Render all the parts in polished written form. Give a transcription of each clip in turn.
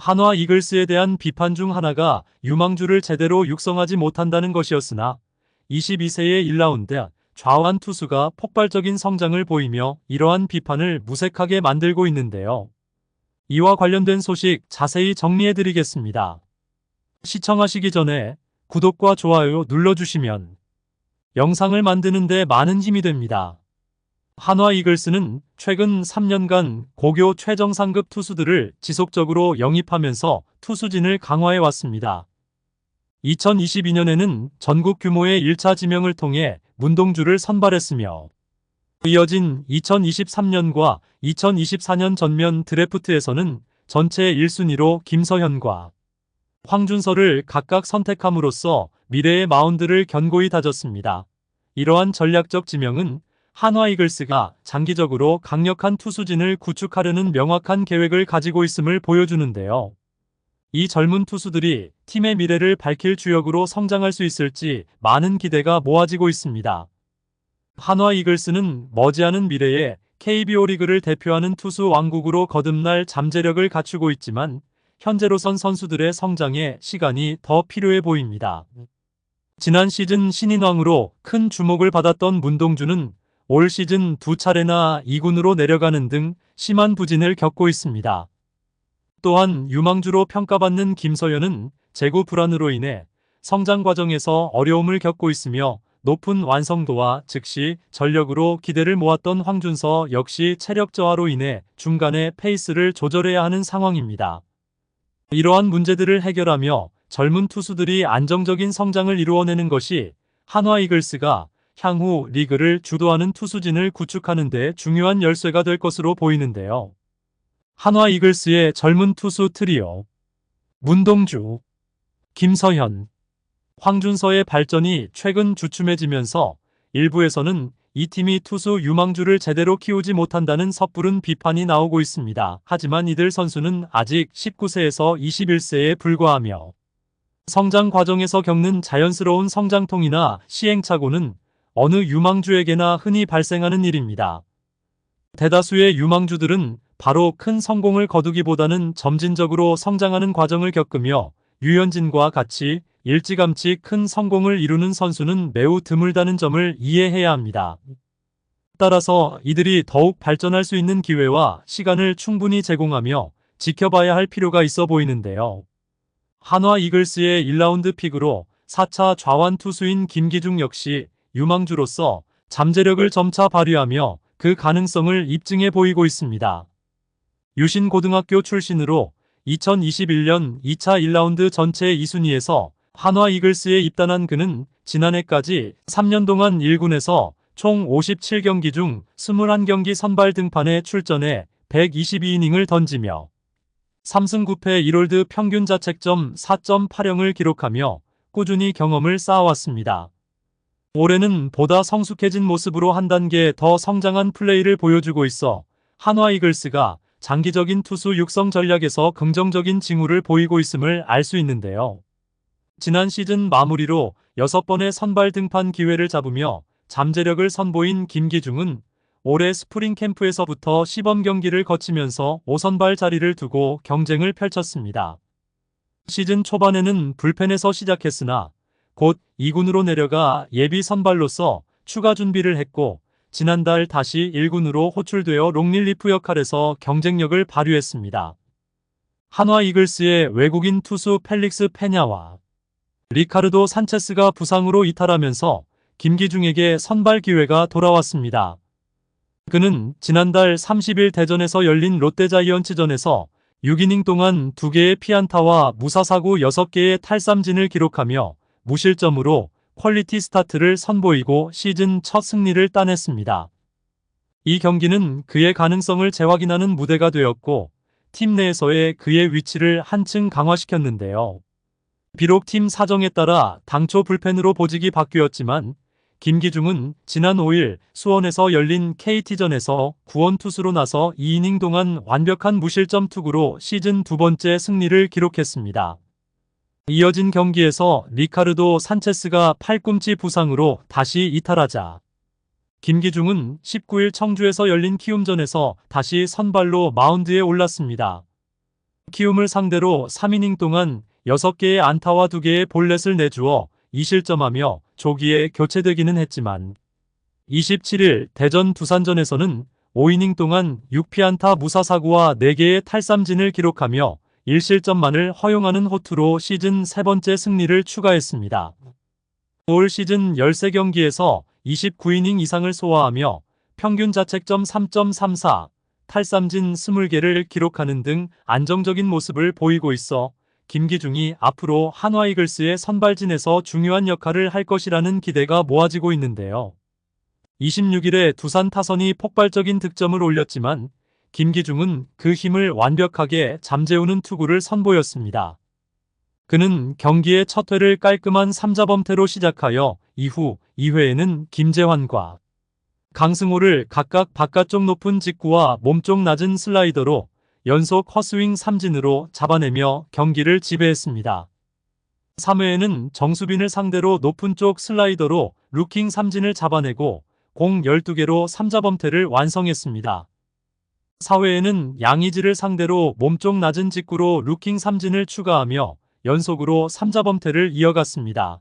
한화 이글스에 대한 비판 중 하나가 유망주를 제대로 육성하지 못한다는 것이었으나 22세의 1라운드 좌완 투수가 폭발적인 성장을 보이며 이러한 비판을 무색하게 만들고 있는데요. 이와 관련된 소식 자세히 정리해드리겠습니다. 시청하시기 전에 구독과 좋아요 눌러주시면 영상을 만드는 데 많은 힘이 됩니다. 한화 이글스는 최근 3년간 고교 최정상급 투수들을 지속적으로 영입하면서 투수진을 강화해 왔습니다. 2022년에는 전국 규모의 1차 지명을 통해 문동주를 선발했으며 이어진 2023년과 2024년 전면 드래프트에서는 전체 1순위로 김서현과 황준서를 각각 선택함으로써 미래의 마운드를 견고히 다졌습니다. 이러한 전략적 지명은 한화 이글스가 장기적으로 강력한 투수진을 구축하려는 명확한 계획을 가지고 있음을 보여주는데요. 이 젊은 투수들이 팀의 미래를 밝힐 주역으로 성장할 수 있을지 많은 기대가 모아지고 있습니다. 한화 이글스는 머지않은 미래에 KBO 리그를 대표하는 투수 왕국으로 거듭날 잠재력을 갖추고 있지만 현재로선 선수들의 성장에 시간이 더 필요해 보입니다. 지난 시즌 신인왕으로 큰 주목을 받았던 문동주는 올 시즌 2차례나 2군으로 내려가는 등 심한 부진을 겪고 있습니다. 또한 유망주로 평가받는 김서현은 재구 불안으로 인해 성장 과정에서 어려움을 겪고 있으며 높은 완성도와 즉시 전력으로 기대를 모았던 황준서 역시 체력 저하로 인해 중간에 페이스를 조절해야 하는 상황입니다. 이러한 문제들을 해결하며 젊은 투수들이 안정적인 성장을 이루어내는 것이 한화 이글스가 향후 리그를 주도하는 투수진을 구축하는 데 중요한 열쇠가 될 것으로 보이는데요. 한화 이글스의 젊은 투수 트리오 문동주, 김서현, 황준서의 발전이 최근 주춤해지면서 일부에서는 이 팀이 투수 유망주를 제대로 키우지 못한다는 섣부른 비판이 나오고 있습니다. 하지만 이들 선수는 아직 19세에서 21세에 불과하며 성장 과정에서 겪는 자연스러운 성장통이나 시행착오는 어느 유망주에게나 흔히 발생하는 일입니다. 대다수의 유망주들은 바로 큰 성공을 거두기보다는 점진적으로 성장하는 과정을 겪으며 류현진과 같이 일찌감치 큰 성공을 이루는 선수는 매우 드물다는 점을 이해해야 합니다. 따라서 이들이 더욱 발전할 수 있는 기회와 시간을 충분히 제공하며 지켜봐야 할 필요가 있어 보이는데요. 한화 이글스의 1라운드 픽으로 4차 좌완 투수인 김기중 역시 유망주로서 잠재력을 점차 발휘하며 그 가능성을 입증해 보이고 있습니다. 유신고등학교 출신으로 2021년 2차 1라운드 전체 2순위에서 한화 이글스에 입단한 그는 지난해까지 3년 동안 1군에서 총 57경기 중 21경기 선발 등판에 출전해 122이닝을 던지며 3승 9패 1홀드 평균 자책점 4.80을 기록하며 꾸준히 경험을 쌓아왔습니다. 올해는 보다 성숙해진 모습으로 한 단계 더 성장한 플레이를 보여주고 있어 한화 이글스가 장기적인 투수 육성 전략에서 긍정적인 징후를 보이고 있음을 알 수 있는데요. 지난 시즌 마무리로 6번의 선발 등판 기회를 잡으며 잠재력을 선보인 김기중은 올해 스프링 캠프에서부터 시범 경기를 거치면서 5선발 자리를 두고 경쟁을 펼쳤습니다. 시즌 초반에는 불펜에서 시작했으나 곧 2군으로 내려가 예비 선발로서 추가 준비를 했고 지난달 다시 1군으로 호출되어 롱릴리프 역할에서 경쟁력을 발휘했습니다. 한화 이글스의 외국인 투수 펠릭스 페냐와 리카르도 산체스가 부상으로 이탈하면서 김기중에게 선발 기회가 돌아왔습니다. 그는 지난달 30일 대전에서 열린 롯데자이언츠전에서 6이닝 동안 2개의 피안타와 무사사구 6개의 탈삼진을 기록하며 무실점으로 퀄리티 스타트를 선보이고 시즌 첫 승리를 따냈습니다. 이 경기는 그의 가능성을 재확인하는 무대가 되었고 팀 내에서의 그의 위치를 한층 강화시켰는데요. 비록 팀 사정에 따라 당초 불펜으로 보직이 바뀌었지만 김기중은 지난 5일 수원에서 열린 KT전에서 구원 투수로 나서 2이닝 동안 완벽한 무실점 투구로 시즌 2번째 승리를 기록했습니다. 이어진 경기에서 리카르도 산체스가 팔꿈치 부상으로 다시 이탈하자 김기중은 19일 청주에서 열린 키움전에서 다시 선발로 마운드에 올랐습니다. 키움을 상대로 3이닝 동안 6개의 안타와 2개의 볼넷을 내주어 2실점하며 조기에 교체되기는 했지만 27일 대전 두산전에서는 5이닝 동안 6피안타 무사사구와 4개의 탈삼진을 기록하며 1실점만을 허용하는 호투로 시즌 3번째 승리를 추가했습니다. 올 시즌 13경기에서 29이닝 이상을 소화하며 평균 자책점 3.34, 탈삼진 20개를 기록하는 등 안정적인 모습을 보이고 있어 김기중이 앞으로 한화 이글스의 선발진에서 중요한 역할을 할 것이라는 기대가 모아지고 있는데요. 26일에 두산 타선이 폭발적인 득점을 올렸지만 김기중은 그 힘을 완벽하게 잠재우는 투구를 선보였습니다. 그는 경기의 첫 회를 깔끔한 3자범퇴로 시작하여 이후 2회에는 김재환과 강승호를 각각 바깥쪽 높은 직구와 몸쪽 낮은 슬라이더로 연속 헛스윙 삼진으로 잡아내며 경기를 지배했습니다. 3회에는 정수빈을 상대로 높은 쪽 슬라이더로 루킹 삼진을 잡아내고 공 12개로 3자범퇴를 완성했습니다. 4회에는 양의지를 상대로 몸쪽 낮은 직구로 루킹 삼진을 추가하며 연속으로 3자범퇴를 이어갔습니다.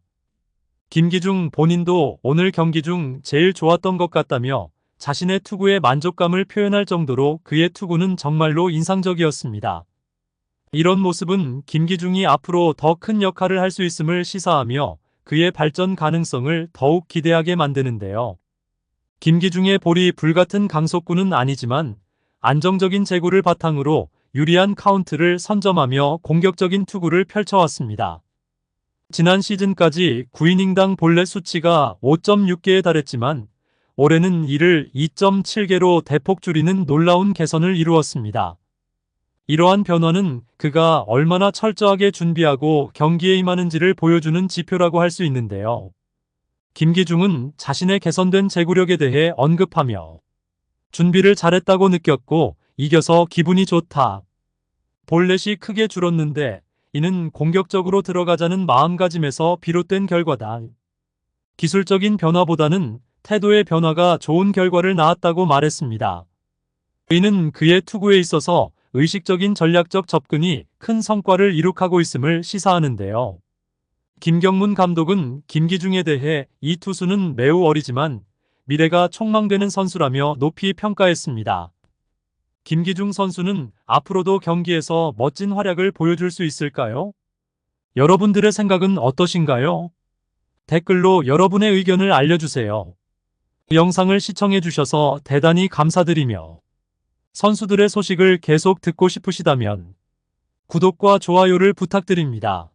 김기중 본인도 오늘 경기 중 제일 좋았던 것 같다며 자신의 투구에 만족감을 표현할 정도로 그의 투구는 정말로 인상적이었습니다. 이런 모습은 김기중이 앞으로 더 큰 역할을 할 수 있음을 시사하며 그의 발전 가능성을 더욱 기대하게 만드는데요. 김기중의 볼이 불같은 강속구는 아니지만 안정적인 제구를 바탕으로 유리한 카운트를 선점하며 공격적인 투구를 펼쳐왔습니다. 지난 시즌까지 9이닝당 볼넷 수치가 5.6개에 달했지만 올해는 이를 2.7개로 대폭 줄이는 놀라운 개선을 이루었습니다. 이러한 변화는 그가 얼마나 철저하게 준비하고 경기에 임하는지를 보여주는 지표라고 할 수 있는데요. 김기중은 자신의 개선된 제구력에 대해 언급하며 준비를 잘했다고 느꼈고 이겨서 기분이 좋다. 볼넷이 크게 줄었는데 이는 공격적으로 들어가자는 마음가짐에서 비롯된 결과다. 기술적인 변화보다는 태도의 변화가 좋은 결과를 낳았다고 말했습니다. 이는 그의 투구에 있어서 의식적인 전략적 접근이 큰 성과를 이룩하고 있음을 시사하는데요. 김경문 감독은 김기중에 대해 이 투수는 매우 어리지만 미래가 촉망되는 선수라며 높이 평가했습니다. 김기중 선수는 앞으로도 경기에서 멋진 활약을 보여줄 수 있을까요? 여러분들의 생각은 어떠신가요? 댓글로 여러분의 의견을 알려주세요. 영상을 시청해주셔서 대단히 감사드리며 선수들의 소식을 계속 듣고 싶으시다면 구독과 좋아요를 부탁드립니다.